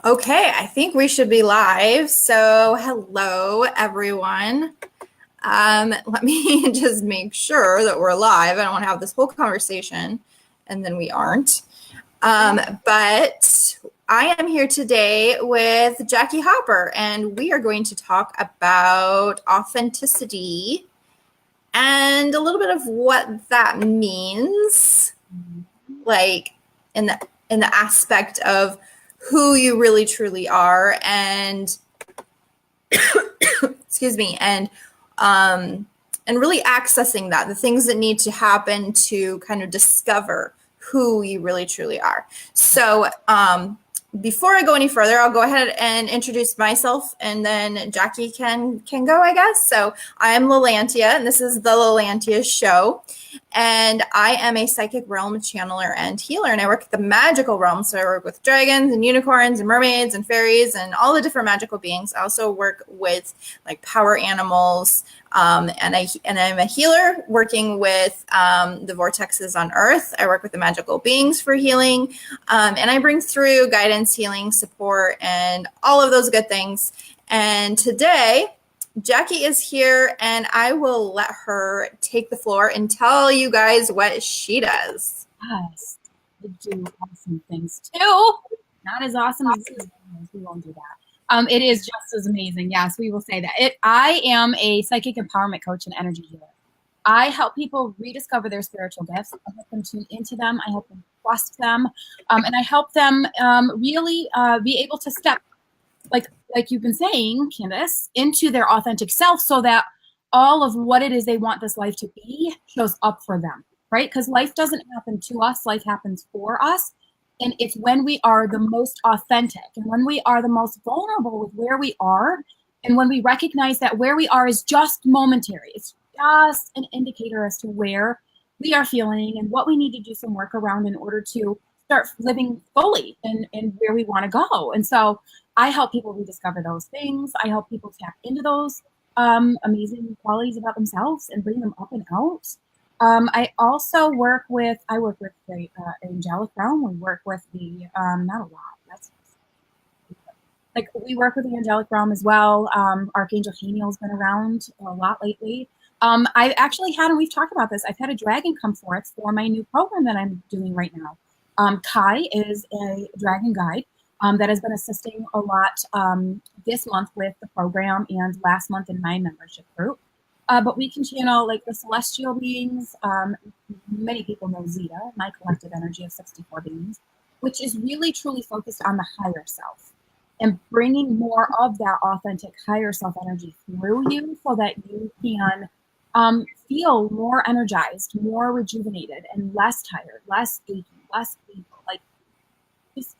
Okay, I think we should be live. So, hello, everyone. Let me just make sure that we're live. I don't want to have this whole conversation and then we aren't. But I am here today with Jackie Hopper, and we are going to talk about authenticity and a little bit of what that means, like in the aspect of who you really truly are, and excuse me, and really accessing that, the things that need to happen to kind of discover who you really truly are. So before I go any further, I'll go ahead and introduce myself, and then Jackie can go, I guess. So I am Lalantia, and this is the Lalantia Show. And I am a psychic realm channeler and healer, and I work at the magical realm. So I work with dragons and unicorns and mermaids and fairies and all the different magical beings. I also work with like power animals, and I'm a healer working with the vortexes on Earth. I work with the magical beings for healing, and I bring through guidance, healing, support, and all of those good things. And today, Jackie is here, and I will let her take the floor and tell you guys what she does. Yes, I do awesome things too. Not as awesome as this. We won't do that. It is just as amazing. Yes, we will say that. I am a psychic empowerment coach and energy healer. I help people rediscover their spiritual gifts. I help them tune into them. I help them trust them, and I help them really be able to step, like you've been saying, Candace, into their authentic self, so that all of what it is they want this life to be shows up for them, right? Because life doesn't happen to us, life happens for us. And it's when we are the most authentic and when we are the most vulnerable with where we are, and when we recognize that where we are is just momentary, it's just an indicator as to where we are feeling and what we need to do some work around in order to start living fully and where we want to go. And so I help people rediscover those things. I help people tap into those amazing qualities about themselves and bring them up and out. I also work with the angelic realm. We work with the not a lot. That's like we work with the angelic realm as well. Archangel Haniel's been around a lot lately. I've actually had, and we've talked about this, I've had a dragon come forth for my new program that I'm doing right now. Kai is a dragon guide that has been assisting a lot this month with the program and last month in my membership group. But we can channel like the celestial beings. Many people know Zeta, my collective energy of 64 beings, which is really truly focused on the higher self and bringing more of that authentic higher self energy through you so that you can feel more energized, more rejuvenated, and less tired, less aching, less painful. Like, just,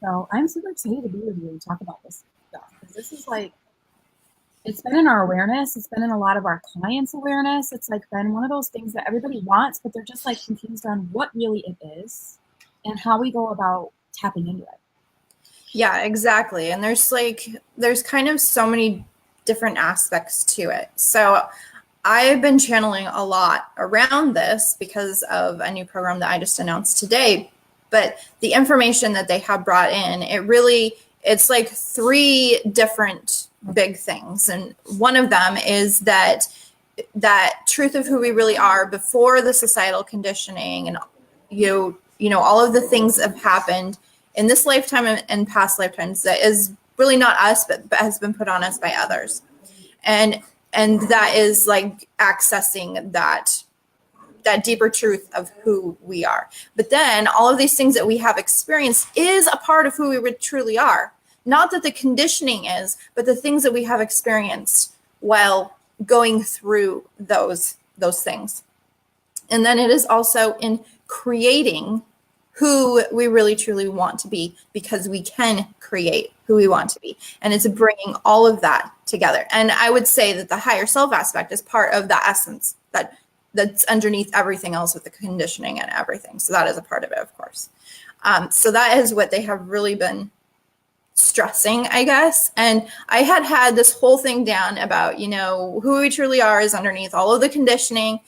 so I'm super excited to be with you and talk about this stuff, because this is like, it's been in our awareness. It's been in a lot of our clients' awareness. It's like been one of those things that everybody wants, but they're just like confused on what really it is and how we go about tapping into it. Yeah, exactly. And there's kind of so many different aspects to it. So I've been channeling a lot around this because of a new program that I just announced today. But the information that they have brought in, it's like three different big things. And one of them is that truth of who we really are before the societal conditioning and all of the things that have happened in this lifetime and past lifetimes that is really not us, but has been put on us by others. And that is like accessing that deeper truth of who we are. But then all of these things that we have experienced is a part of who we truly are. Not that the conditioning is, but the things that we have experienced while going through those things. And then it is also in creating who we really truly want to be, because we can create who we want to be. And it's bringing all of that together. And I would say that the higher self aspect is part of the essence that's underneath everything else with the conditioning and everything. So that is a part of it, of course. So that is what they have really been stressing, I guess. And I had this whole thing down about, who we truly are is underneath all of the conditioning.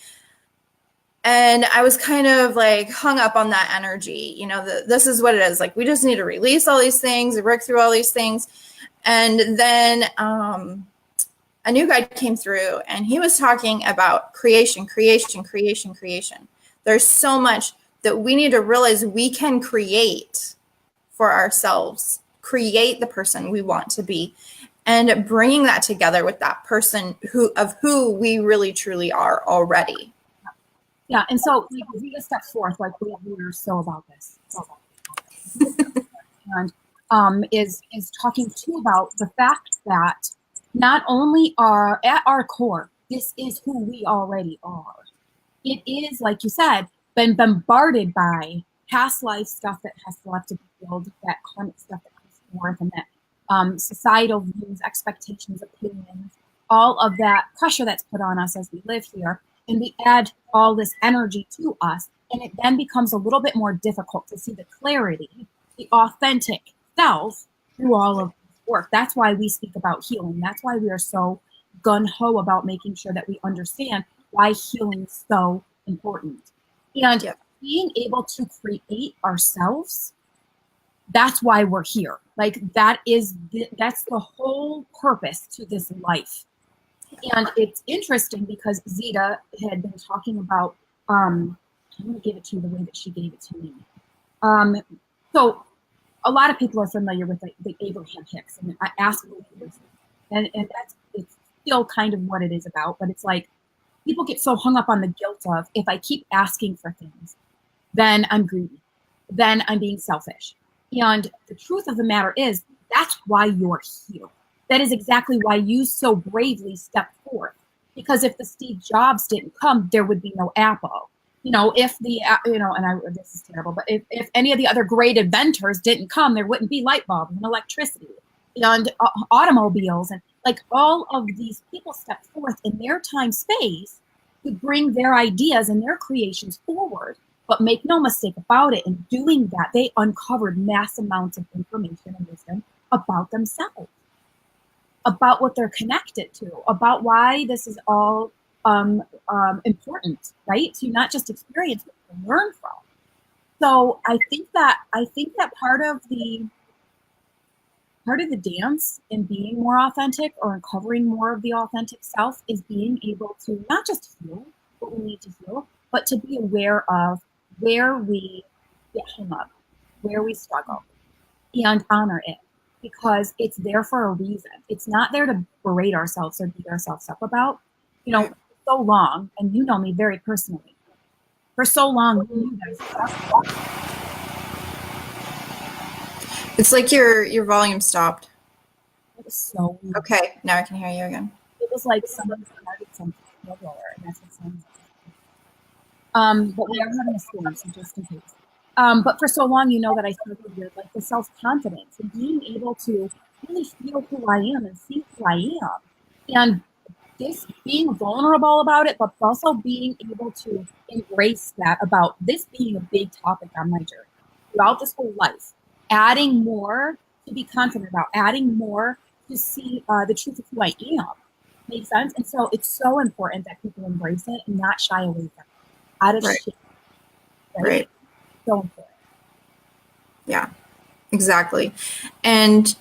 And I was kind of like hung up on that energy. You know, this is what it is. Like, we just need to release all these things, work through all these things. And then a new guy came through, and he was talking about creation, creation, creation, creation. There's so much that we need to realize we can create for ourselves, create the person we want to be, and bringing that together with that person who we really truly are already. Yeah, and so like, Zeta steps forth, like we're so about this, and is talking too about the fact that not only are at our core, this is who we already are. It is, like you said, been bombarded by past life stuff that has left to be healed, that karmic stuff that comes forth, and that societal views, expectations, opinions, all of that pressure that's put on us as we live here. And we add all this energy to us, and it then becomes a little bit more difficult to see the clarity, the authentic self through all of this work. That's why we speak about healing. That's why we are so gun-ho about making sure that we understand why healing is so important. And being able to create ourselves, that's why we're here. Like, that's the whole purpose to this life. And it's interesting because Zeta had been talking about, I'm going to give it to you the way that she gave it to me. So a lot of people are familiar with the Abraham Hicks, and I ask believers, and it's still kind of what it is about, but it's like people get so hung up on the guilt of, if I keep asking for things, then I'm greedy, then I'm being selfish. And the truth of the matter is, that's why you're here. That is exactly why you so bravely stepped forth. Because if the Steve Jobs didn't come, there would be no Apple. You know, if the, this is terrible, but if any of the other great inventors didn't come, there wouldn't be light bulbs and electricity and automobiles. And like, all of these people stepped forth in their time space to bring their ideas and their creations forward. But make no mistake about it, in doing that, they uncovered mass amounts of information and wisdom about themselves, about what they're connected to, about why this is all important, right? To not just experience, but to learn from. So I think that part of the dance in being more authentic, or uncovering more of the authentic self, is being able to not just heal what we need to heal, but to be aware of where we get hung up, where we struggle, and honor it. Because it's there for a reason. It's not there to berate ourselves or beat ourselves up about. You know, for so long, and you know me very personally, for so long, you guys. It's like your volume stopped. It was so weird. Okay, now I can hear you again. It was like someone started something lower, and that's what sounds like. But we are having a storm, so just in case. But for so long, you know that I struggled with like the self-confidence and being able to really feel who I am and see who I am. And this, being vulnerable about it, but also being able to embrace that, about this being a big topic on my journey throughout this whole life, adding more to be confident about, adding more to see the truth of who I am. Makes sense? And so it's so important that people embrace it and not shy away from it. Out of shame. Right. So important. Yeah, exactly. And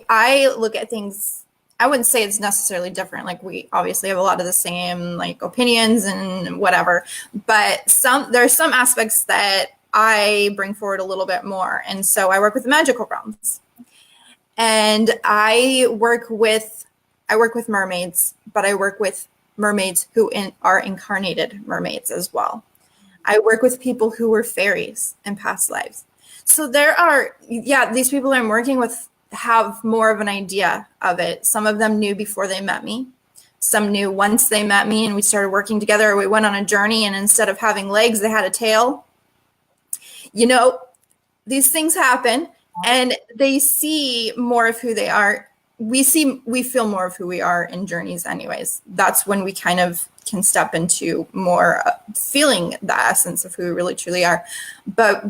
I look at things, I wouldn't say it's necessarily different. Like, we obviously have a lot of the same like opinions and whatever, but there's some aspects that I bring forward a little bit more. And so I work with the magical realms, and I work with mermaids, but I work with mermaids who are incarnated mermaids as well. I work with people who were fairies in past lives. So there are, these people I'm working with have more of an idea of it. Some of them knew before they met me. Some knew once they met me and we started working together, or we went on a journey, and instead of having legs, they had a tail. You know, these things happen, and they see more of who they are. We feel more of who we are in journeys anyways. That's when we kind of can step into more feeling the essence of who we really truly are. But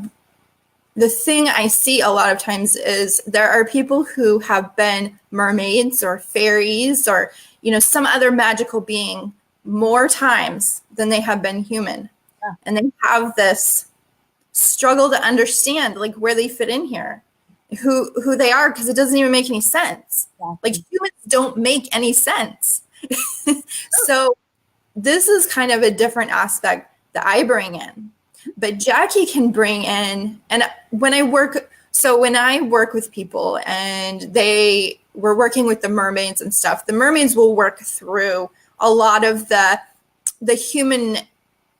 the thing I see a lot of times is there are people who have been mermaids or fairies or, you know, some other magical being more times than they have been human. Yeah. And they have this struggle to understand like where they fit in here, who they are, because it doesn't even make any sense. Exactly. Like humans don't make any sense. So this is kind of a different aspect that I bring in. But Jackie can bring in, and when I work with people and we're working with the mermaids and stuff, the mermaids will work through a lot of the human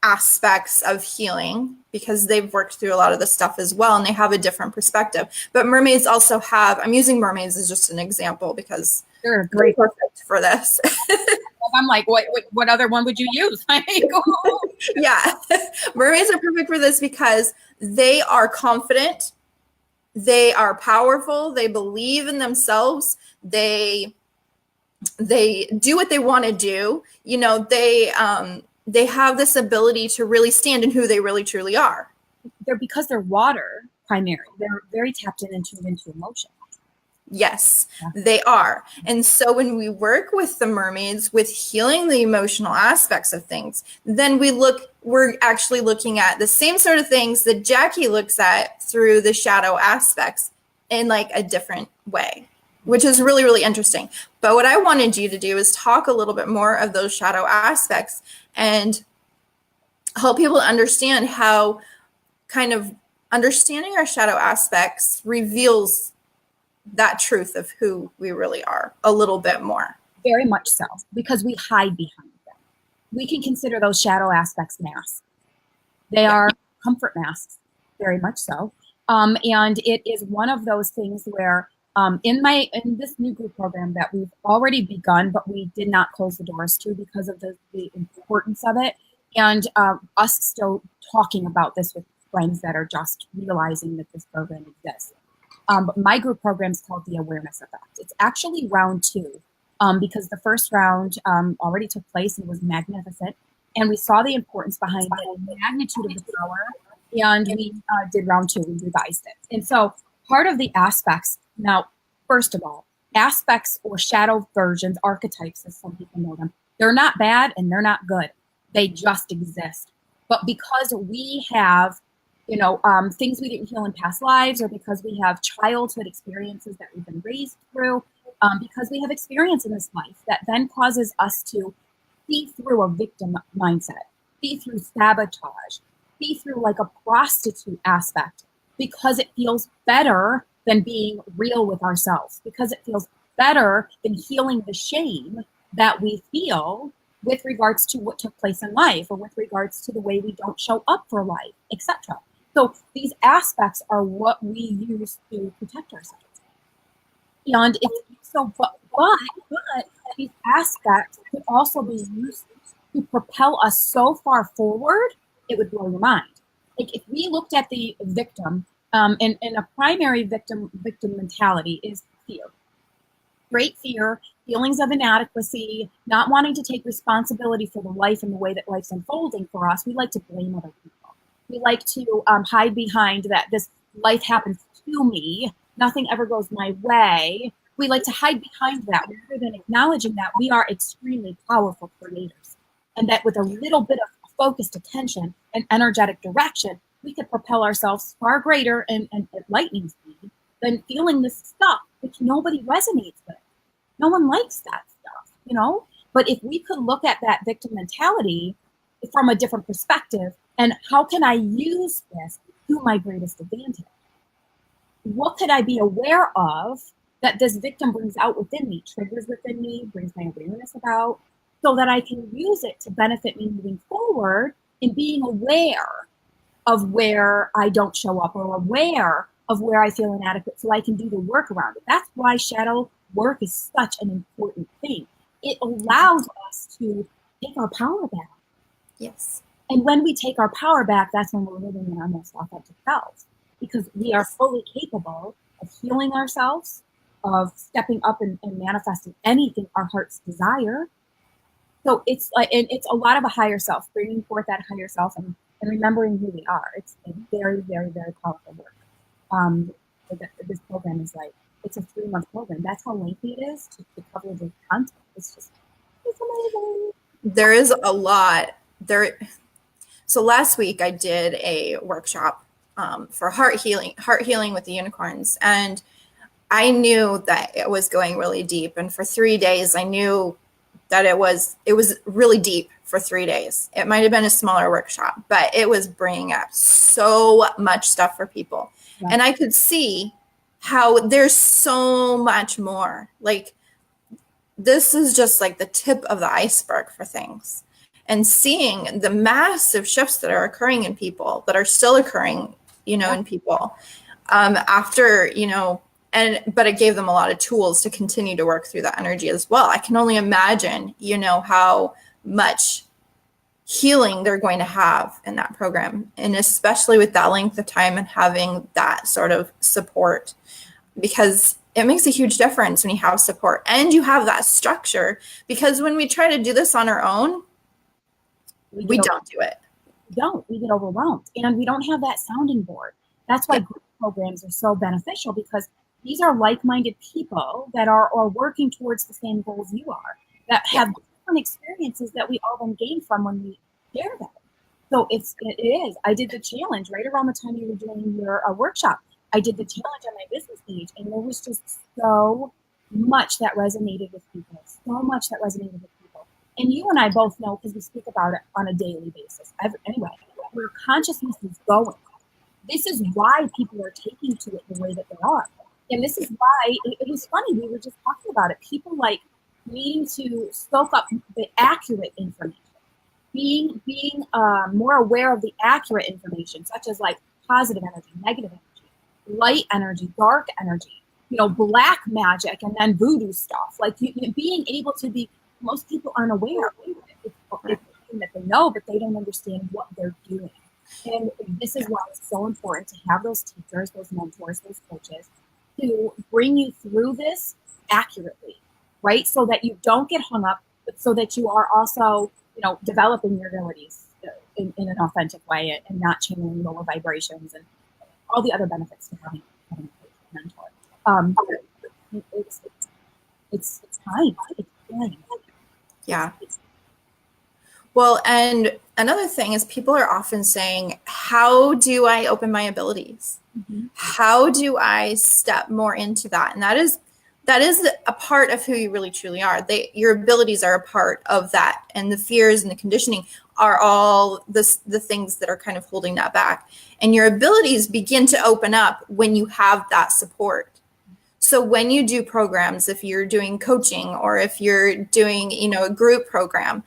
aspects of healing because they've worked through a lot of the stuff as well, and they have a different perspective. But mermaids also have, I'm using mermaids as just an example because they're great perfect for this. I'm like, what other one would you use? Yeah, mermaids are perfect for this because they are confident, they are powerful, they believe in themselves, they do what they want to do. You know, they have this ability to really stand in who they really truly are. Because they're water primary. They're very tapped into emotion. Yes, they are. And so when we work with the mermaids with healing the emotional aspects of things, then we're actually looking at the same sort of things that Jackie looks at through the shadow aspects in like a different way, which is really, really interesting. But what I wanted you to do is talk a little bit more of those shadow aspects and help people understand how kind of understanding our shadow aspects reveals that truth of who we really are a little bit more. Very much so, because we hide behind them. We can consider those shadow aspects masks. They are comfort masks, very much so. And it is one of those things where in this new group program that we've already begun, but we did not close the doors to because of the importance of it, and us still talking about this with friends that are just realizing that this program exists. But my group program is called the Awareness Effect. It's actually round 2 because the first round already took place and was magnificent. And we saw the importance behind the magnitude of the power. And we did round 2. We revised it. And so part of the aspects, now, first of all, aspects or shadow versions, archetypes, as some people know them, they're not bad and they're not good. They just exist. But because we have things we didn't heal in past lives, or because we have childhood experiences that we've been raised through, because we have experience in this life that then causes us to see through a victim mindset, see through sabotage, see through like a prostitute aspect, because it feels better than being real with ourselves, because it feels better than healing the shame that we feel with regards to what took place in life, or with regards to the way we don't show up for life, etc. So these aspects are what we use to protect ourselves. And but these aspects could also be used to propel us so far forward, it would blow your mind. Like if we looked at the victim, and a primary victim mentality is fear. Great fear, feelings of inadequacy, not wanting to take responsibility for the life and the way that life's unfolding for us. We like to blame other people. We like to hide behind that this life happens to me. Nothing ever goes my way. We like to hide behind that rather than acknowledging that we are extremely powerful creators. And that with a little bit of focused attention and energetic direction, we could propel ourselves far greater and at lightning speed than feeling this stuff, which nobody resonates with. No one likes that stuff, But if we could look at that victim mentality from a different perspective, and how can I use this to my greatest advantage? What could I be aware of that this victim brings out within me, triggers within me, brings my awareness about, so that I can use it to benefit me moving forward in being aware of where I don't show up, or aware of where I feel inadequate, so I can do the work around it. That's why shadow work is such an important thing. It allows us to take our power back. Yes. And when we take our power back, that's when we're living in our most authentic selves, because we are fully capable of healing ourselves, of stepping up and manifesting anything our hearts desire. So it's like, and it's a lot of a higher self, bringing forth that higher self and remembering who we are. It's a very, very, very powerful work. This program is it's a 3-month program. That's how lengthy it is to cover the content. It's amazing. there is a lot there. So last week I did a workshop for heart healing with the unicorns, and I knew that it was going really deep. And for 3 days, I knew that it was really deep for 3 days. It might have been a smaller workshop, but it was bringing up so much stuff for people. Yeah. And I could see how there's so much more. Like, this is just like the tip of the iceberg for things. And seeing the massive shifts that are occurring in people, that are still occurring, in people, after, but it gave them a lot of tools to continue to work through that energy as well. I can only imagine, how much healing they're going to have in that program, and especially with that length of time and having that sort of support, because it makes a huge difference when you have support and you have that structure. Because when we try to do this on our own, we don't do it. We get overwhelmed, and we don't have that sounding board. That's why group programs are so beneficial, because these are like-minded people that are working towards the same goals you are, that have different experiences that we all then gain from when we share them. So it is. I did the challenge right around the time you were doing your workshop. I did the challenge on my business page, and there was just so much that resonated with people. And you and I both know, because we speak about it on a daily basis. Anyway, where consciousness is going. This is why people are taking to it the way that they are. And this is why it was funny. We were just talking about it. People like needing to soak up the accurate information, being more aware of the accurate information, such as like positive energy, negative energy, light energy, dark energy, black magic, and then voodoo stuff. Like being able to be. Most people aren't aware. It's something that they know, but they don't understand what they're doing. And this is why it's so important to have those teachers, those mentors, those coaches to bring you through this accurately, right? So that you don't get hung up, but so that you are also, developing your abilities in an authentic way, and not channeling lower vibrations and all the other benefits to having a mentor. It's time. It's time. Yeah. Well, and another thing is, people are often saying, how do I open my abilities? Mm-hmm. How do I step more into that? And that is a part of who you really truly are. Your abilities are a part of that. And the fears and the conditioning are all the things that are kind of holding that back. And your abilities begin to open up when you have that support. So when you do programs, if you're doing coaching, or if you're doing, a group program,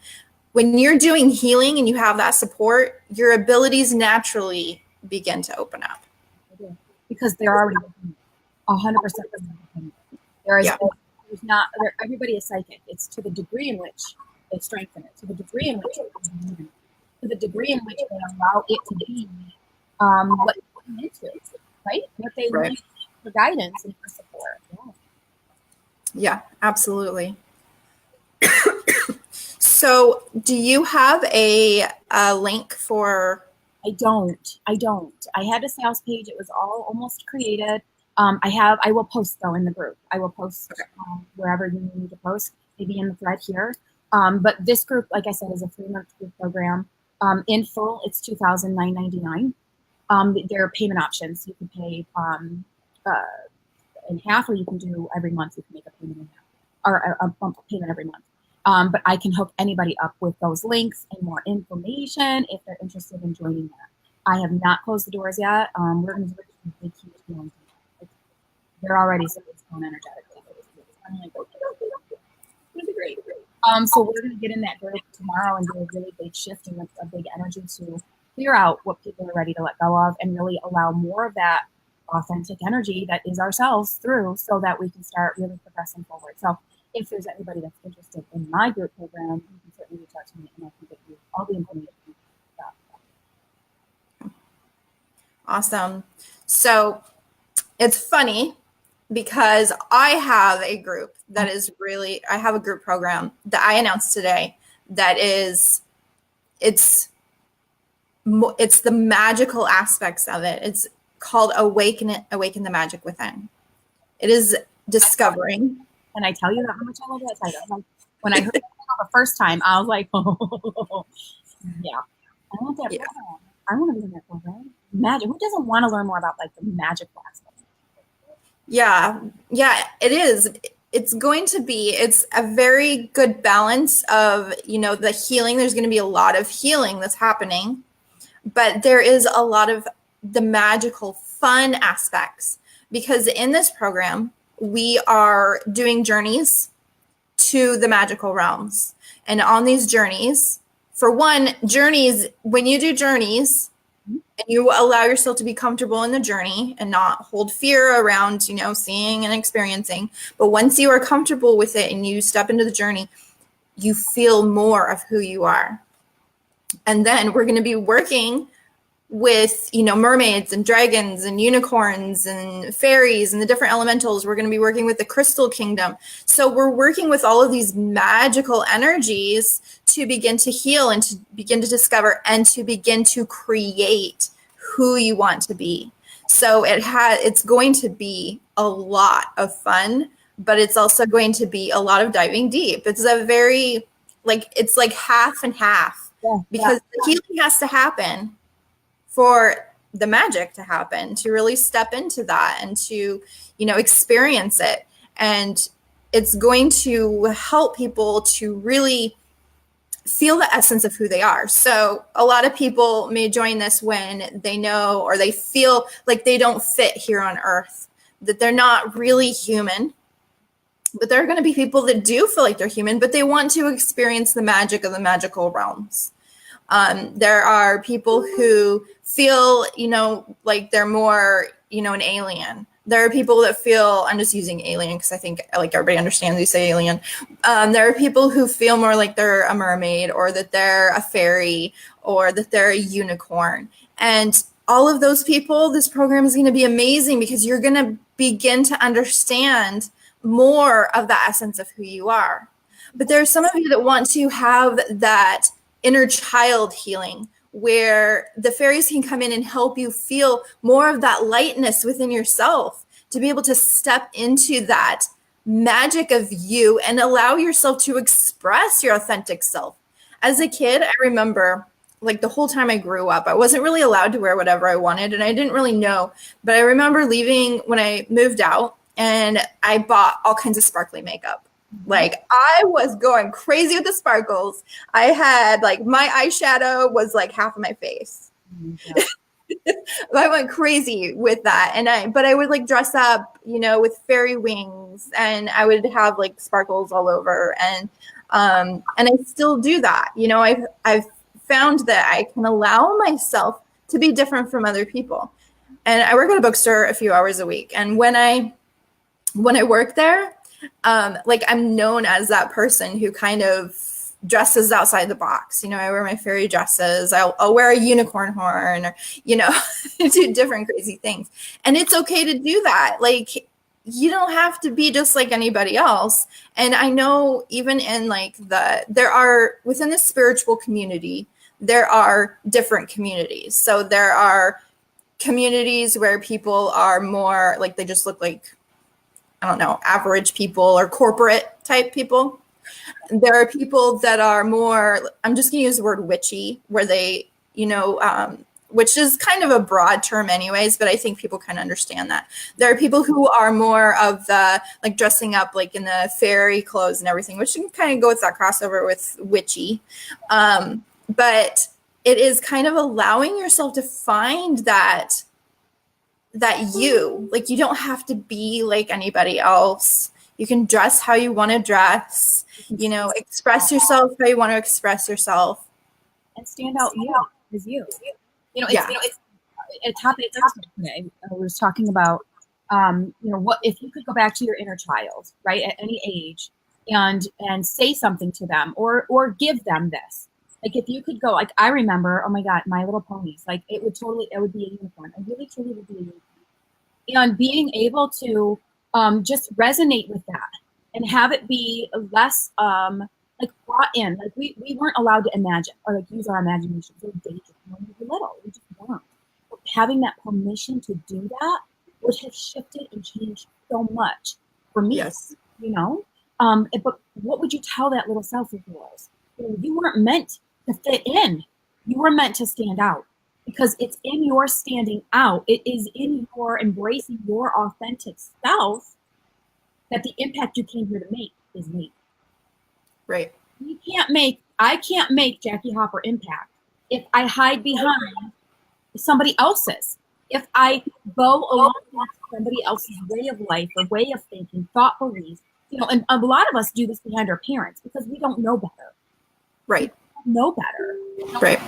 when you're doing healing and you have that support, your abilities naturally begin to open up. Because they're already 100%. There is, there's not, everybody is psychic. It's to the degree in which they strengthen it, to the degree in which they allow it to be what they put into, right? What they need for guidance and for support. Yeah, absolutely. So do you have a link for? I don't. I had a sales page. It was all almost created. I will post though in the group. I will post wherever you need me to post, maybe in the thread here. But this group, like I said, is a 3-month group program. In full, it's $2,999. There are payment options. You can pay in half, or you can do every month. You can make a payment in half, or a payment every month. But I can hook anybody up with those links and more information if they're interested in joining that. I have not closed the doors yet. We're going to do a big, huge deal. They're already so energetically. I'm like, okay, it's going to be great. So we're going to get in that group tomorrow and do a really big shift and a big energy to clear out what people are ready to let go of, and really allow more of that authentic energy that is ourselves through, so that we can start really progressing forward. So if there's anybody that's interested in my group program, you can certainly reach out to me, and I can get you all the information. Awesome. So it's funny, because I have a group that is really, I have a group program that I announced today that is, it's the magical aspects of it. It's called Awaken the Magic Within. It is discovering. And I tell you how much I love that title. When I heard the first time, I was like, oh, yeah, I want that Yeah. program. I want to be in that program. Magic. Who doesn't want to learn more about like the magical aspect? Yeah. Yeah, it is. It's going to be, it's a very good balance of, the healing. There's going to be a lot of healing that's happening, but there is a lot of the magical fun aspects because in this program, we are doing journeys to the magical realms. And on these journeys, for one, journeys, when you do journeys, and you allow yourself to be comfortable in the journey and not hold fear around, seeing and experiencing. But once you are comfortable with it and you step into the journey, you feel more of who you are. And then we're going to be working with, mermaids and dragons and unicorns and fairies and the different elementals. We're going to be working with the crystal kingdom. So we're working with all of these magical energies to begin to heal and to begin to discover and to begin to create who you want to be. So it's going to be a lot of fun, but it's also going to be a lot of diving deep. It's a very it's like half and half because the healing has to happen for the magic to happen, to really step into that and to, experience it. And it's going to help people to really feel the essence of who they are. So a lot of people may join this when they know or they feel like they don't fit here on Earth, that they're not really human. But there are going to be people that do feel like they're human, but they want to experience the magic of the magical realms. There are people who feel, like they're more, an alien. There are people that feel, I'm just using alien because I think like everybody understands you say alien. There are people who feel more like they're a mermaid or that they're a fairy or that they're a unicorn. And all of those people, this program is going to be amazing because you're going to begin to understand more of the essence of who you are. But there are some of you that want to have that inner child healing where the fairies can come in and help you feel more of that lightness within yourself to be able to step into that magic of you and allow yourself to express your authentic self. As a kid, I remember like the whole time I grew up, I wasn't really allowed to wear whatever I wanted and I didn't really know, but I remember leaving when I moved out and I bought all kinds of sparkly makeup. Like I was going crazy with the sparkles. I had like my eyeshadow was like half of my face. I went crazy with that. But I would like dress up, with fairy wings and I would have like sparkles all over. And I still do that. I've found that I can allow myself to be different from other people. And I work at a bookstore a few hours a week. And when I work there, I'm known as that person who kind of dresses outside the box. I wear my fairy dresses. I'll wear a unicorn horn or, do different crazy things. And it's okay to do that. Like, you don't have to be just like anybody else. And I know even in there are within the spiritual community, there are different communities. So there are communities where people are more like, they just look like, I don't know, average people or corporate type people. There are people that are more, I'm just going to use the word witchy, where they, which is kind of a broad term anyways, but I think people kind of understand that. There are people who are more of the, like dressing up like in the fairy clothes and everything, which can kind of go with that crossover with witchy. But it is kind of allowing yourself to find that you, like, you don't have to be like anybody else. You can dress how you want to dress, express yourself how you want to express yourself. And stand out as you. It's a topic today. I was talking about, what if you could go back to your inner child, right, at any age, and say something to them or give them this. Like if you could go, like I remember, oh my God, My Little Ponies. Like it would be a unicorn. I really truly would be a unicorn. And being able to just resonate with that and have it be less like brought in. Like we weren't allowed to imagine or like use our imagination. So daydream when we were little. We just weren't. But having that permission to do that would have shifted and changed so much for me. Yes. But what would you tell that little self of yours? You weren't meant to fit in. You were meant to stand out, because it's in your standing out. It is in your embracing your authentic self that the impact you came here to make is made. Right. I can't make Jackie Hopper impact if I hide behind somebody else's. If I go along with somebody else's way of life or way of thinking, thought, beliefs, and a lot of us do this behind our parents because we don't know better. Right. We don't know better. Right.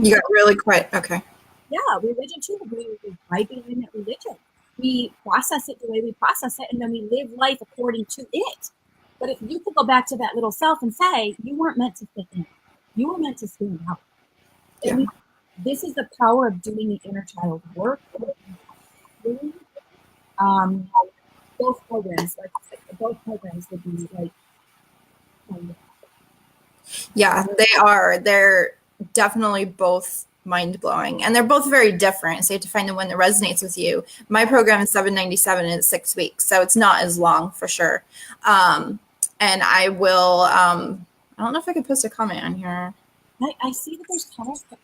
You got really quiet. Okay. Yeah, religion too. We hide behind that religion. We process it the way we process it, and then we live life according to it. But if you could go back to that little self and say, you weren't meant to fit in. You were meant to stand out. Yeah. And this is the power of doing the inner child work. Both programs, both programs would be like. Yeah, they are. They're definitely both mind-blowing, and they're both very different, so you have to find the one that resonates with you. My program is $797 and it's 6 weeks, so it's not as long for sure. And I will I don't know if I could post a comment on here. I see that there's comments, but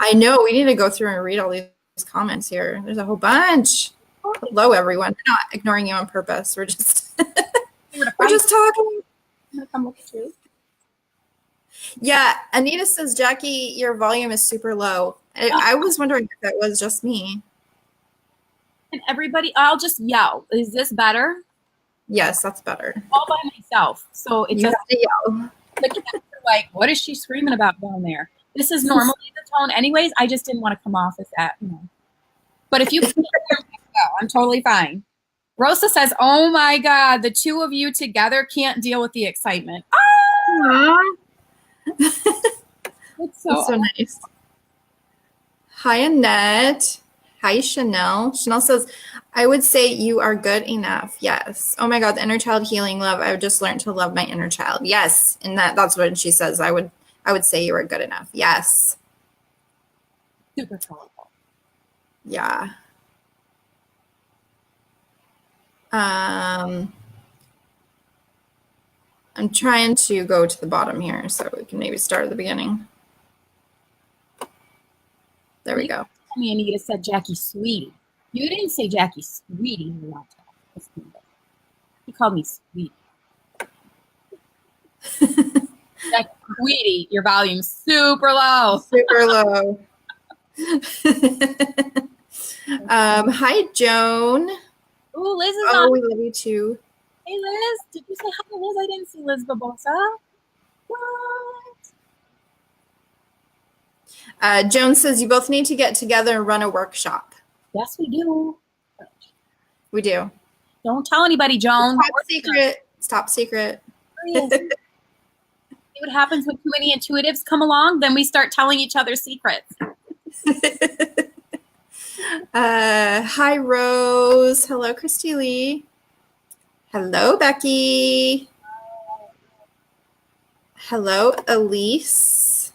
I know we need to go through and read all these comments here. There's a whole bunch. Hello everyone. We're not ignoring you on purpose. We're just we're just talking. I'm gonna come look at you. Yeah, Anita says, Jackie, your volume is super low. I was wondering if that was just me. And everybody, I'll just yell. Is this better? Yes, that's better. All by myself. So it You just have to yell. like, what is she screaming about down there? This is normally the tone anyways. I just didn't want to come off as that, But if you can't hear me, I'm totally fine. Rosa says, oh my God, the two of you together can't deal with the excitement. Aww. It's so nice. Hi, Annette. Hi, Chanel. Chanel says, I would say you are good enough. Yes. Oh my God, the inner child healing love. I've just learned to love my inner child. Yes. And that's what she says. I would say you are good enough. Yes. super powerful. Yeah. I'm trying to go to the bottom here so we can maybe start at the beginning. There we go. Me, Anita said Jackie Sweetie. You didn't say Jackie Sweetie. You called me Sweetie. Jackie Sweetie, your volume's super low. Super low. Hi, Joan. Ooh, Liz is on. on. We love you too. Hey, Liz. Did you say hi to Liz? I didn't see Liz Barbosa. What? Joan says you both need to get together and run a workshop. Yes, we do. We do. Don't tell anybody, Joan. Top secret. It's top secret. See what happens when too many intuitives come along? Then we start telling each other secrets. Hi, Rose. Hello, Christy Lee. Hello, Becky. Hello, Elise.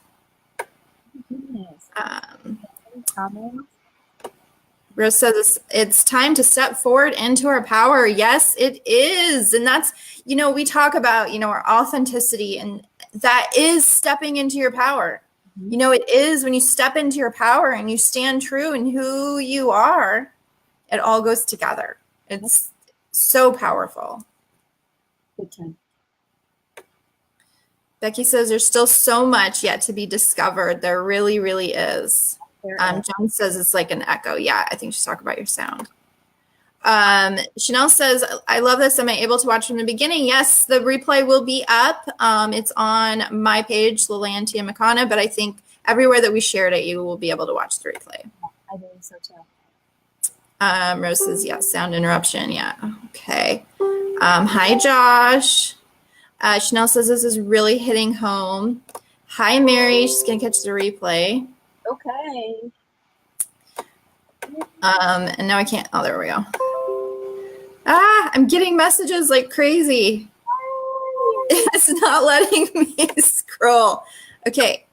Rose says it's time to step forward into our power. Yes, it is. And that's, we talk about, our authenticity, and that is stepping into your power. It is when you step into your power and you stand true in who you are, it all goes together. It's so powerful. Good time. Becky says there's still so much yet to be discovered. There really, really is. John says it's like an echo. Yeah, I think she's talking about your sound. Chanel says, I love this. Am I able to watch from the beginning? Yes, the replay will be up. It's on my page, Lalantia Makana, but I think everywhere that we shared it, you will be able to watch the replay. I believe so too. Rose says, yes, sound interruption. Yeah. Okay. Hi, Josh. Chanel says this is really hitting home. Hi, Mary. She's going to catch the replay. Okay. And now I can't. Oh, there we go. I'm getting messages like crazy. It's not letting me scroll. Okay.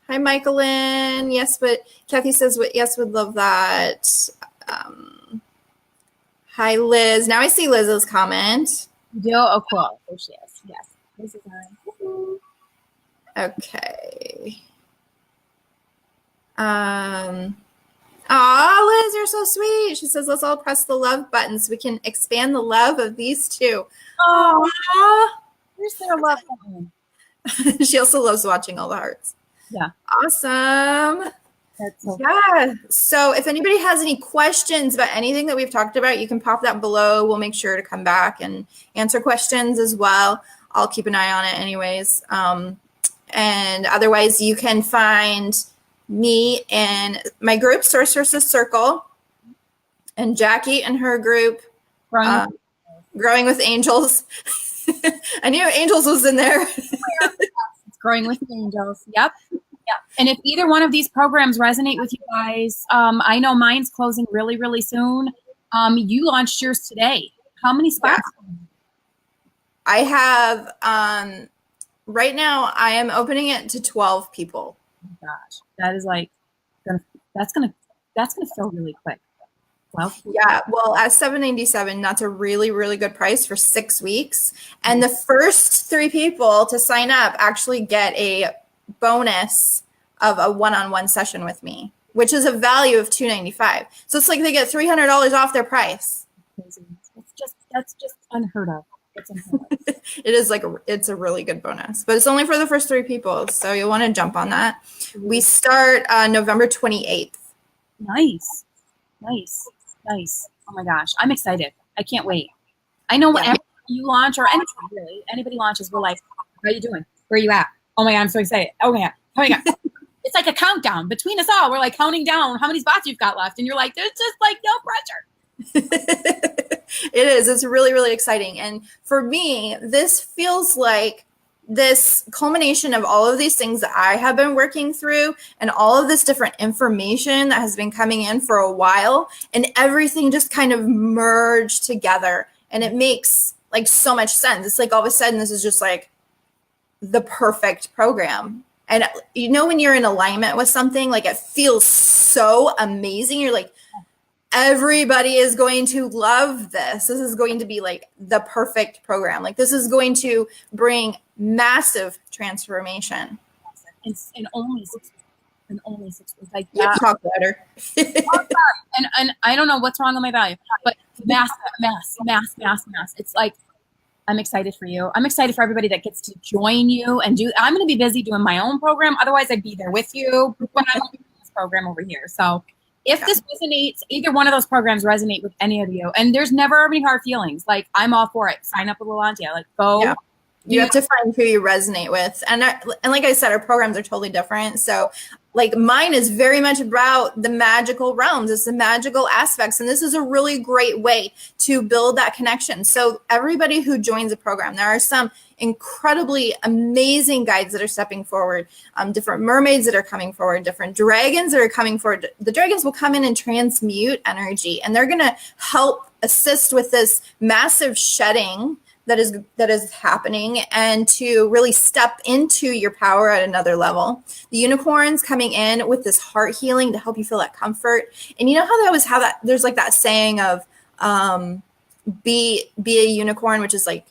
Hi, Michaelin. Yes, but Kathy says, yes, would love that. Hi, Liz. Now I see Liz's comment. You do? Oh, cool. There she is. Yes. This is on. Okay. Aw, Liz, you're so sweet. She says, let's all press the love button so we can expand the love of these two. Oh, here's their love button. She also loves watching all the hearts. Yeah. Awesome. That's so Yeah. So if anybody has any questions about anything that we've talked about, you can pop that below. We'll make sure to come back and answer questions as well. I'll keep an eye on it anyways. And otherwise, you can find me in my group, Sorceress Circle, and Jackie and her group, Growing with Angels. I knew Angels was in there. It's Growing with Angels. Yep. Yeah. And if either one of these programs resonate with you guys, I know mine's closing really, really soon. You launched yours today. How many spots? Yeah. I have, right now, I am opening it to 12 people. Oh my gosh, that is like, that's gonna fill really quick. Well, yeah, well, at $7.97, that's a really, really good price for 6 weeks. And the first 3 people to sign up actually get a bonus of a one-on-one session with me, which is a value of $295. So it's like they get $300 off their price. That's just unheard of. It's unheard of. It is like it's a really good bonus, but it's only for the first 3 people, so you'll want to jump on that. We start November 28th. Nice. Oh my gosh, I'm excited. I can't wait. I know whenever you launch, or anybody launches, we're like, how are you doing? Where are you at? Oh my God, I'm so excited. Oh my God. It's like a countdown between us all. We're like counting down how many spots you've got left. And you're like, there's just like no pressure. It is. It's really, really exciting. And for me, this feels like this culmination of all of these things that I have been working through and all of this different information that has been coming in for a while, and everything just kind of merged together, and it makes like so much sense. It's like all of a sudden this is just like the perfect program. And you know, when you're in alignment with something, like it feels so amazing. You're like, everybody is going to love this. This is going to be like the perfect program. Like this is going to bring massive transformation. In only 6 weeks. In only 6 weeks. Like you talk louder. and I don't know what's wrong with my value, but mass. It's like, I'm excited for you. I'm excited for everybody that gets to join you and do. I'm going to be busy doing my own program. Otherwise, I'd be there with you. But I'm doing this program over here. So if this resonates, either one of those programs resonate with any of you, and there's never any hard feelings. Like, I'm all for it. Sign up with Lalantia. Like, go. Yeah. You have to find who you resonate with. And like I said, our programs are totally different. So like mine is very much about the magical realms. It's the magical aspects. And this is a really great way to build that connection. So everybody who joins a program, there are some incredibly amazing guides that are stepping forward, different mermaids that are coming forward, different dragons that are coming forward. The dragons will come in and transmute energy, and they're going to help assist with this massive shedding that is happening, and to really step into your power at another level. The unicorns coming in with this heart healing to help you feel that comfort. And you know how there's like that saying of be a unicorn, which is like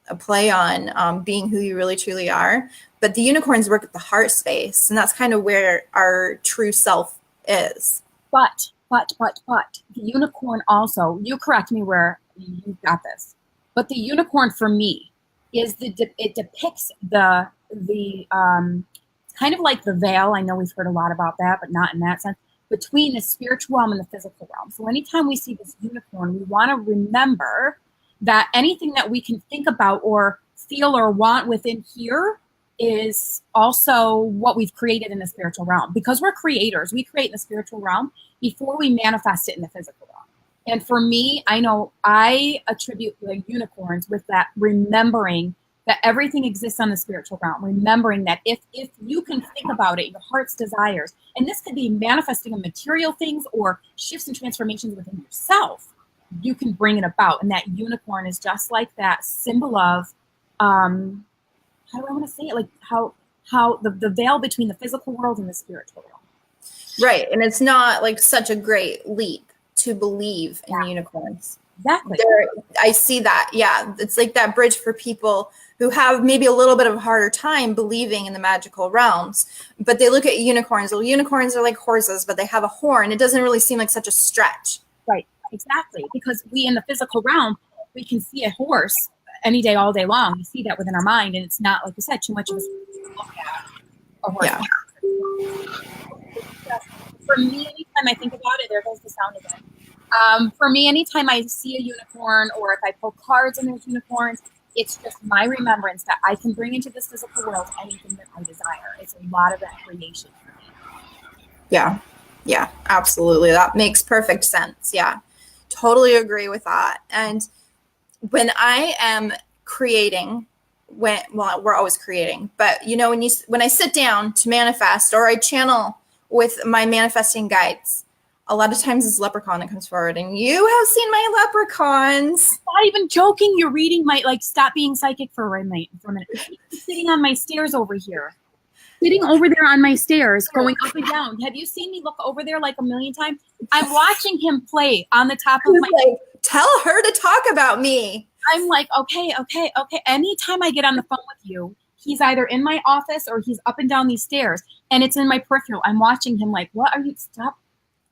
a play on being who you really truly are. But the unicorns work at the heart space, and that's kind of where our true self is. But the unicorn also, you correct me where you got this. But the unicorn for me is it depicts the kind of like the veil. I know we've heard a lot about that, but not in that sense, between the spiritual realm and the physical realm. So anytime we see this unicorn, we want to remember that anything that we can think about or feel or want within here is also what we've created in the spiritual realm. Because we're creators, we create in the spiritual realm before we manifest it in the physical realm. And for me, I know I attribute the unicorns with that remembering that everything exists on the spiritual realm. Remembering that if you can think about it, your heart's desires, and this could be manifesting of material things or shifts and transformations within yourself, you can bring it about. And that unicorn is just like that symbol of, how do I want to say it? Like how how the veil between the physical world and the spiritual world. Right. And it's not like such a great leap to believe in Yeah. unicorns. Exactly. I see that. Yeah. It's like that bridge for people who have maybe a little bit of a harder time believing in the magical realms, but they look at unicorns. Well, unicorns are like horses, but they have a horn. It doesn't really seem like such a stretch. Right. Exactly. Because we in the physical realm, we can see a horse any day, all day long. We see that within our mind, and it's not, like you said, too much of a horse. Yeah. For me, anytime I think about it, there goes the sound again. For me, anytime I see a unicorn, or if I pull cards and there's unicorns, it's just my remembrance that I can bring into this physical world anything that I desire. It's a lot of that creation for me. Yeah. Yeah, absolutely. That makes perfect sense. Yeah. Totally agree with that. And when I am creating, well, we're always creating, but you know, when I sit down to manifest or I channel with my manifesting guides, a lot of times it's leprechaun that comes forward, and you have seen my leprechauns. Not even joking. Your reading might like stop being psychic for a minute. He's sitting on my stairs over here. Sitting over there on my stairs, going up and down. Have you seen me look over there like a million times? I'm watching him play on the top of my. Like, tell her to talk about me. I'm like, okay. Anytime I get on the phone with you, he's either in my office or he's up and down these stairs, and it's in my peripheral. I'm watching him like, what are you? Stop.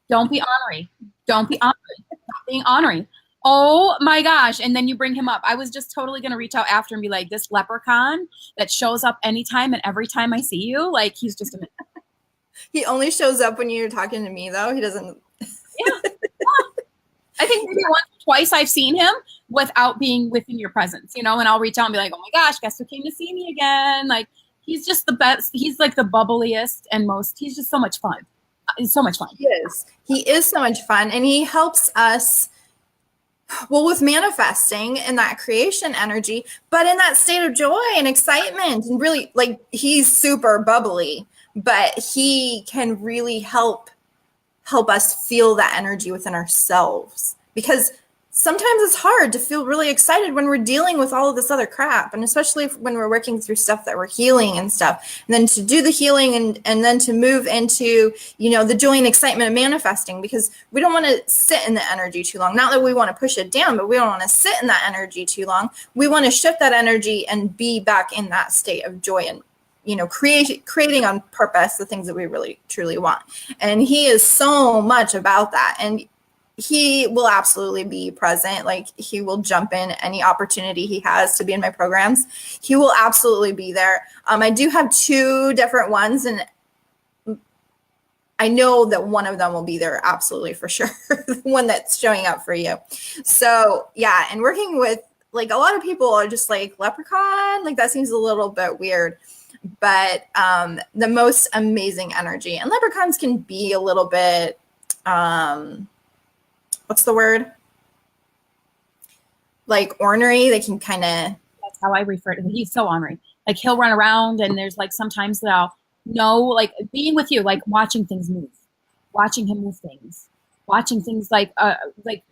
Don't be ornery. Don't be ornery. Stop being ornery. Oh my gosh. And then you bring him up. I was just totally going to reach out after and be like, this leprechaun that shows up anytime and every time I see you, like he's just a. He only shows up when you're talking to me, though. He doesn't. Yeah. I think maybe once or twice I've seen him without being within your presence, you know, and I'll reach out and be like, oh my gosh, guess who came to see me again? Like, he's just the best. He's like the bubbliest and he's just so much fun. It's so much fun. He is. He is so much fun. And he helps us, well, with manifesting in that creation energy, but in that state of joy and excitement. And really, like, he's super bubbly, but he can really help us feel that energy within ourselves, because sometimes it's hard to feel really excited when we're dealing with all of this other crap, and especially when we're working through stuff that we're healing and stuff, and then to do the healing and then to move into, you know, the joy and excitement of manifesting, because we don't want to sit in the energy too long. Not that we want to push it down, but we don't want to sit in that energy too long. We want to shift that energy and be back in that state of joy and, you know, creating on purpose the things that we really truly want. And he is so much about that, and he will absolutely be present. Like, he will jump in any opportunity he has to be in my programs. He will absolutely be there. I do have 2 different ones, and I know that one of them will be there absolutely for sure. The one that's showing up for you. So yeah, and working with, like, a lot of people are just like, leprechaun, like that seems a little bit weird. But the most amazing energy, and leprechauns can be a little bit, what's the word? Like ornery. They can kind of. That's how I refer to him. He's so ornery. Like, he'll run around, and there's like sometimes that I'll know, like being with you, like watching things move, watching him move things, watching things like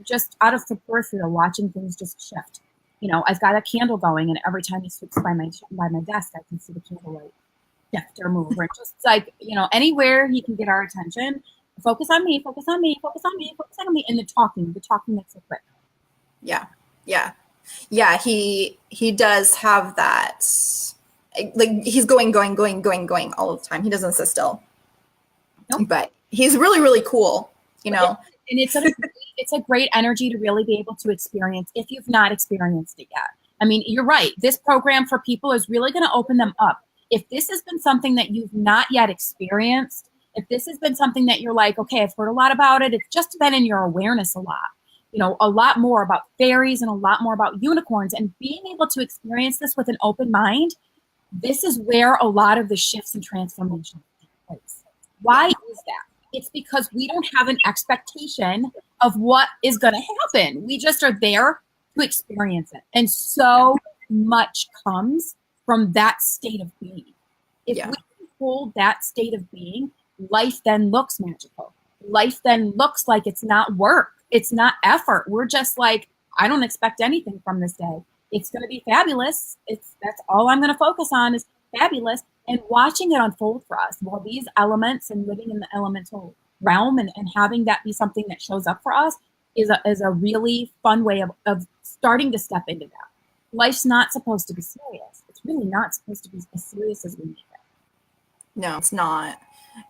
just out of the peripheral, watching things just shift. You know, I've got a candle going, and every time he sits by my desk, I can see the candle light shift or move. Or just like, you know, anywhere he can get our attention, focus on me, focus on me, focus on me, focus on me, and the talking makes it quick. Yeah. He does have that. Like, he's going all the time. He doesn't sit still. Nope. But he's really, really cool. You know. And it's a great energy to really be able to experience if you've not experienced it yet. I mean, you're right. This program for people is really going to open them up. If this has been something that you've not yet experienced, if this has been something that you're like, okay, I've heard a lot about it, it's just been in your awareness a lot, you know, a lot more about fairies and a lot more about unicorns, and being able to experience this with an open mind, this is where a lot of the shifts and transformations take place. Why is that? It's because we don't have an expectation of what is going to happen. We just are there to experience it. And so much comes from that state of being. If we can hold that state of being, life then looks magical. Life then looks like it's not work. It's not effort. We're just like, I don't expect anything from this day. It's going to be fabulous. That's all I'm going to focus on is fabulous. and watching it unfold for us while these elements and living in the elemental realm and having that be something that shows up for us is a really fun way of starting to step into that. Life's not supposed to be serious. It's really not supposed to be as serious as we make it. No, it's not.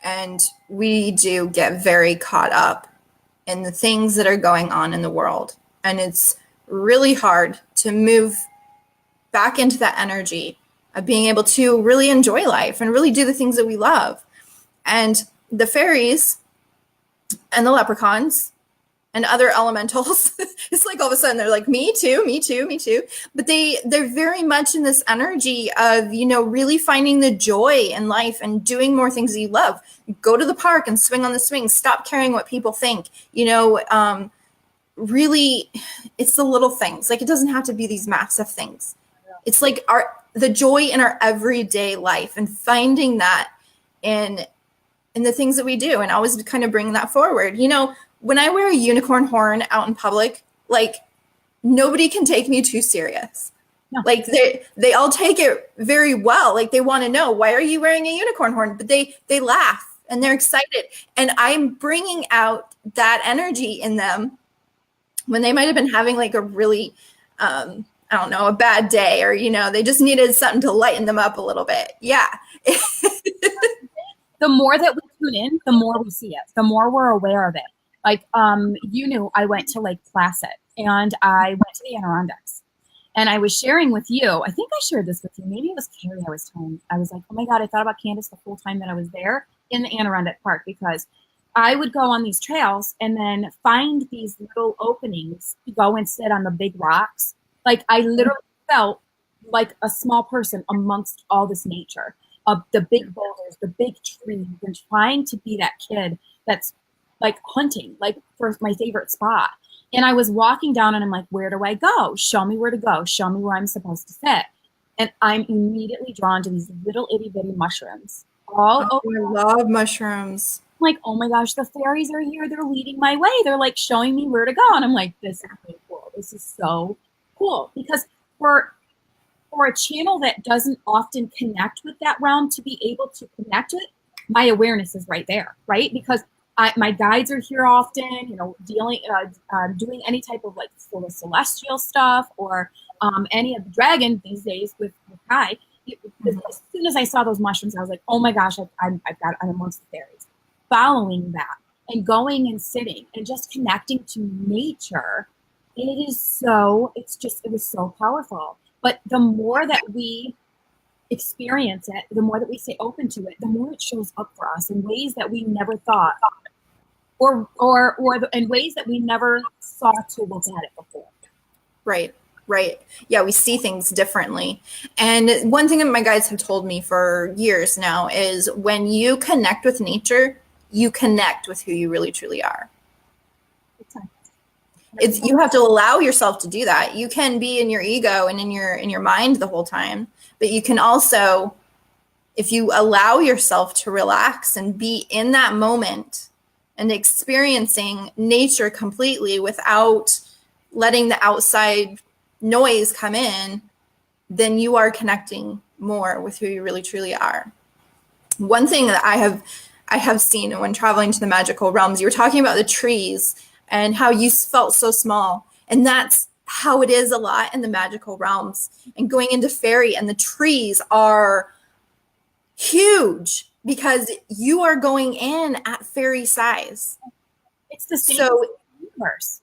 And we do get very caught up in the things that are going on in the world. And it's really hard to move back into that energy of being able to really enjoy life and really do the things that we love. And the fairies and the leprechauns and other elementals, it's like all of a sudden they're like, me too, me too, me too. But they're very much in this energy of, you know, really finding the joy in life and doing more things that you love. Go to the park and swing on the swings. Stop caring what people think. You know, really, it's the little things. Like, it doesn't have to be these massive things. It's like the joy in our everyday life and finding that in the things that we do, and always kind of bring that forward. You know, when I wear a unicorn horn out in public, like, nobody can take me too serious. No. Like, they all take it very well. Like, they want to know, why are you wearing a unicorn horn? But they laugh and they're excited. And I'm bringing out that energy in them when they might have been having like a really, I don't know, a bad day, or, you know, they just needed something to lighten them up a little bit. Yeah. The more that we tune in, the more we see it, the more we're aware of it. Like, you knew I went to Lake Placid and I went to the Adirondacks, and I was sharing with you, I think I shared this with you, maybe it was Carrie I was telling, I was like, oh my God, I thought about Candace the whole time that I was there in the Adirondack Park, because I would go on these trails and then find these little openings to go and sit on the big rocks. Like, I literally felt like a small person amongst all this nature of the big boulders, the big trees, and trying to be that kid that's like hunting, like, for my favorite spot. And I was walking down and I'm like, where do I go? Show me where to go. Show me where I'm supposed to sit. And I'm immediately drawn to these little itty bitty mushrooms. I love mushrooms. I'm like, oh my gosh, the fairies are here. They're leading my way. They're like showing me where to go. And I'm like, this is really cool. This is so cool. Because for a channel that doesn't often connect with that realm, to be able to connect it, my awareness is right there, right? Because my guides are here often, you know, doing any type of like sort of celestial stuff, or any of the dragon these days with Kai. As soon as I saw those mushrooms, I was like, oh my gosh, I'm amongst the fairies. Following that and going and sitting and just connecting to nature, it was so powerful. But the more that we experience it, the more that we stay open to it, the more it shows up for us in ways that we never thought, or in ways that we never saw to look at it before. Right. Yeah, we see things differently. And one thing that my guides have told me for years now is, when you connect with nature, you connect with who you really truly are. You have to allow yourself to do that. You can be in your ego and in your mind the whole time, but you can also, if you allow yourself to relax and be in that moment and experiencing nature completely without letting the outside noise come in, then you are connecting more with who you really truly are. One thing that I have seen when traveling to the magical realms, you were talking about the trees and how you felt so small. And that's how it is a lot in the magical realms. And going into Faerie, and the trees are huge because you are going in at fairy size. It's the same as the universe.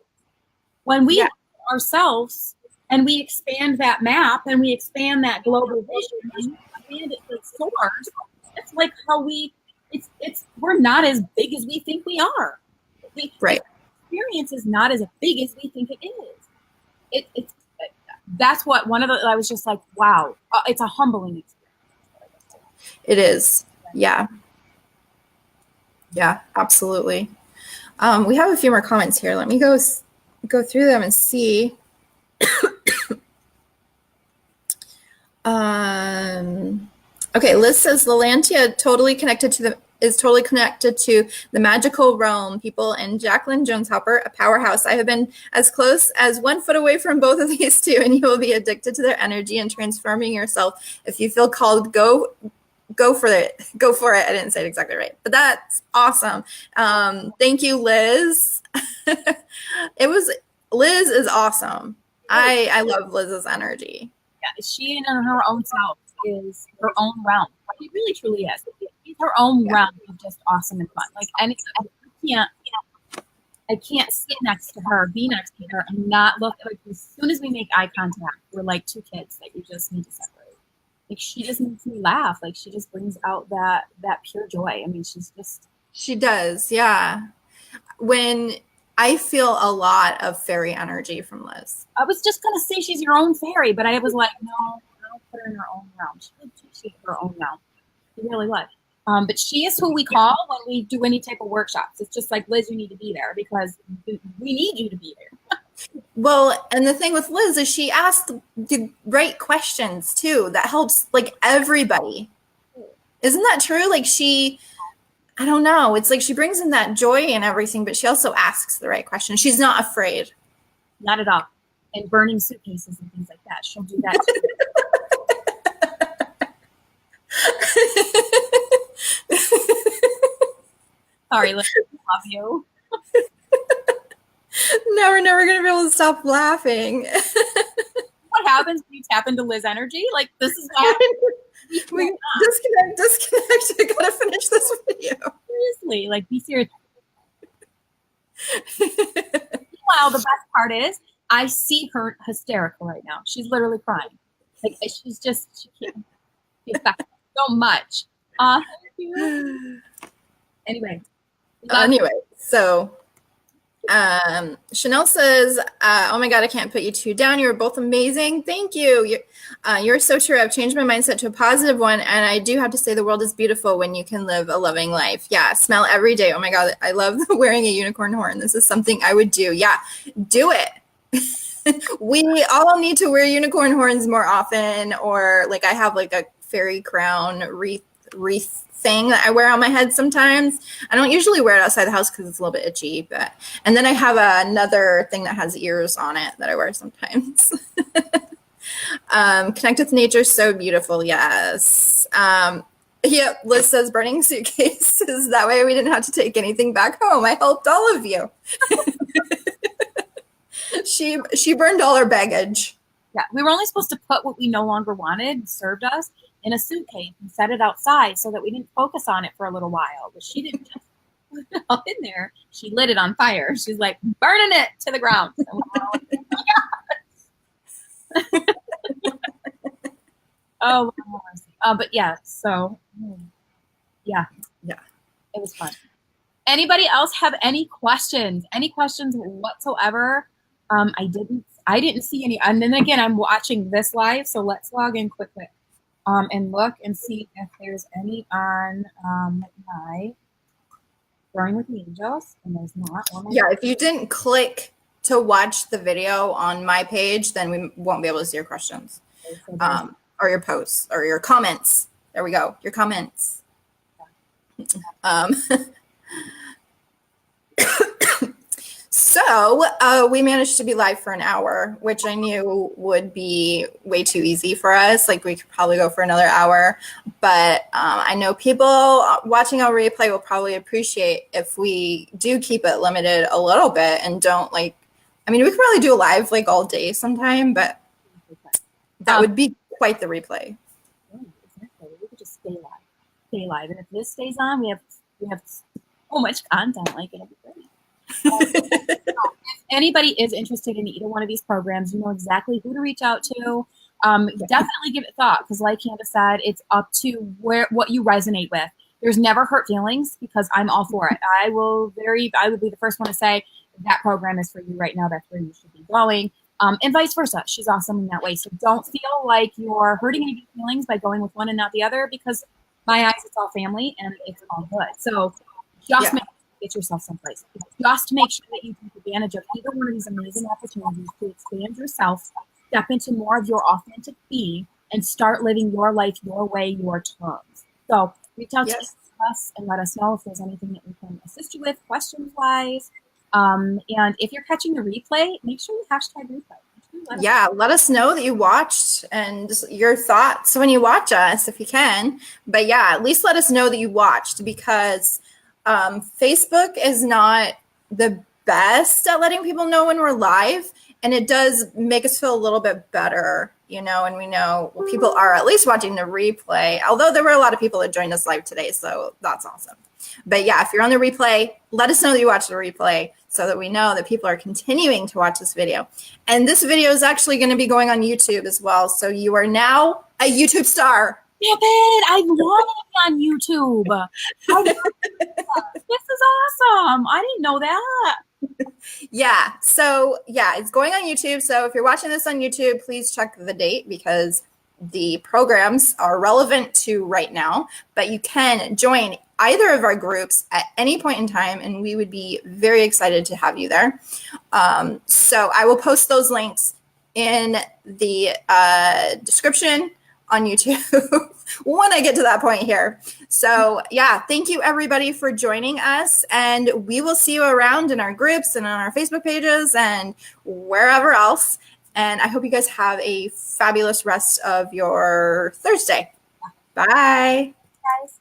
When we ourselves and we expand that map and we expand that global vision and we expand it to source, it's like how we're not as big as we think we are. Right. Experience is not as big as we think it is. That's what I was just like, wow, it's a humbling experience. It is. Yeah, absolutely. We have a few more comments here. Let me go through them and see. Okay, Liz says Lalantia is totally connected to the magical realm people, and Jacqueline Jones-Halper, a powerhouse. I have been as close as 1 foot away from both of these two, and you will be addicted to their energy and transforming yourself. If you feel called, go go for it. Go for it. I didn't say it exactly right, but that's awesome. Thank you, Liz. Liz is awesome. I love Liz's energy. Yeah, she in her own self is her own realm. She really truly is. She's her own realm of just awesome and fun. Like, and I can't sit next to her, be next to her, and not look like as soon as we make eye contact, we're like two kids that you just need to separate. Like, she just makes me laugh. Like, she just brings out that pure joy. I mean, She does, yeah. When I feel a lot of fairy energy from Liz. I was just gonna say she's your own fairy, but I was like, no, I'll put her in her own realm. She would appreciate her own realm. She really would. But she is who we call when we do any type of workshops. It's just like, Liz, you need to be there because we need you to be there. Well, and the thing with Liz is she asks the right questions too. That helps like everybody. Isn't that true? Like I don't know. It's like she brings in that joy and everything, but she also asks the right questions. She's not afraid. Not at all. And burning suitcases and things like that. She'll do that too. Sorry, Liz, I love you. No, we're never going to be able to stop laughing. What happens when you tap into Liz energy? Like, this is what we disconnect. I gotta finish this video. Seriously, like, be serious. Meanwhile, the best part is I see her hysterical right now. She's literally crying. Like, she can't be affected so much. Thank you. Anyway, so Chanel says, oh my God, I can't put you two down. You were both amazing. Thank you. You're so true. I've changed my mindset to a positive one. And I do have to say the world is beautiful when you can live a loving life. Yeah. Smell every day. Oh my God. I love wearing a unicorn horn. This is something I would do. Yeah. Do it. We all need to wear unicorn horns more often, or like I have like a fairy crown wreath thing that I wear on my head sometimes. I don't usually wear it outside the house because it's a little bit itchy, and then I have another thing that has ears on it that I wear sometimes. Connect with nature, so beautiful. Yes. Yep. Liz says burning suitcases. That way we didn't have to take anything back home. I helped all of you. She burned all her baggage. Yeah, we were only supposed to put what we no longer wanted, served us, in a suitcase and set it outside so that we didn't focus on it for a little while. But she didn't just put it all in there. She lit it on fire. She's like, burning it to the ground. Oh, but yeah, so yeah, it was fun. Anybody else have any questions? Any questions whatsoever? I didn't see any. And then again, I'm watching this live, so let's log in quick. And look and see if there's any on my Growing with the Angels, and there's not. Yeah, if you didn't click to watch the video on my page, then we won't be able to see your questions, or your posts, or your comments. There we go, your comments. So we managed to be live for an hour, which I knew would be way too easy for us. Like we could probably go for another hour, but I know people watching our replay will probably appreciate if we do keep it limited a little bit and don't we could probably do a live like all day sometime, but that would be quite the replay. Exactly. We could just stay live. And if this stays on, we have so much content, like it'll be great. If anybody is interested in either one of these programs, you know exactly who to reach out to. Definitely give it thought, because like Candace said, it's up to what you resonate with. There's never hurt feelings, because I'm all for it. I would be the first one to say that program is for you right now. That's where you should be going. And vice versa. She's awesome in that way. So don't feel like you're hurting any feelings by going with one and not the other, because my eyes, it's all family and it's all good. So just get yourself someplace. Just make sure that you take advantage of either one of these amazing opportunities to expand yourself, step into more of your authentic being, and start living your life your way, your terms. So reach out to us and let us know if there's anything that we can assist you with, questions-wise. And if you're catching the replay, make sure you hashtag replay. Yeah, let us know that you watched and your thoughts when you watch us, if you can. But yeah, at least let us know that you watched, because Facebook is not the best at letting people know when we're live. And it does make us feel a little bit better, and we know people are at least watching the replay. Although there were a lot of people that joined us live today, so that's awesome. But yeah, if you're on the replay, let us know that you watched the replay so that we know that people are continuing to watch this video. And this video is actually going to be going on YouTube as well. So you are now a YouTube star. Damn it, I want it on YouTube. This is awesome. I didn't know that. Yeah. So yeah, it's going on YouTube. So if you're watching this on YouTube, please check the date, because the programs are relevant to right now. But you can join either of our groups at any point in time, and we would be very excited to have you there. So I will post those links in the description on YouTube when I get to that point here. So yeah, thank you everybody for joining us, and we will see you around in our groups and on our Facebook pages and wherever else. And I hope you guys have a fabulous rest of your Thursday. Bye. Guys.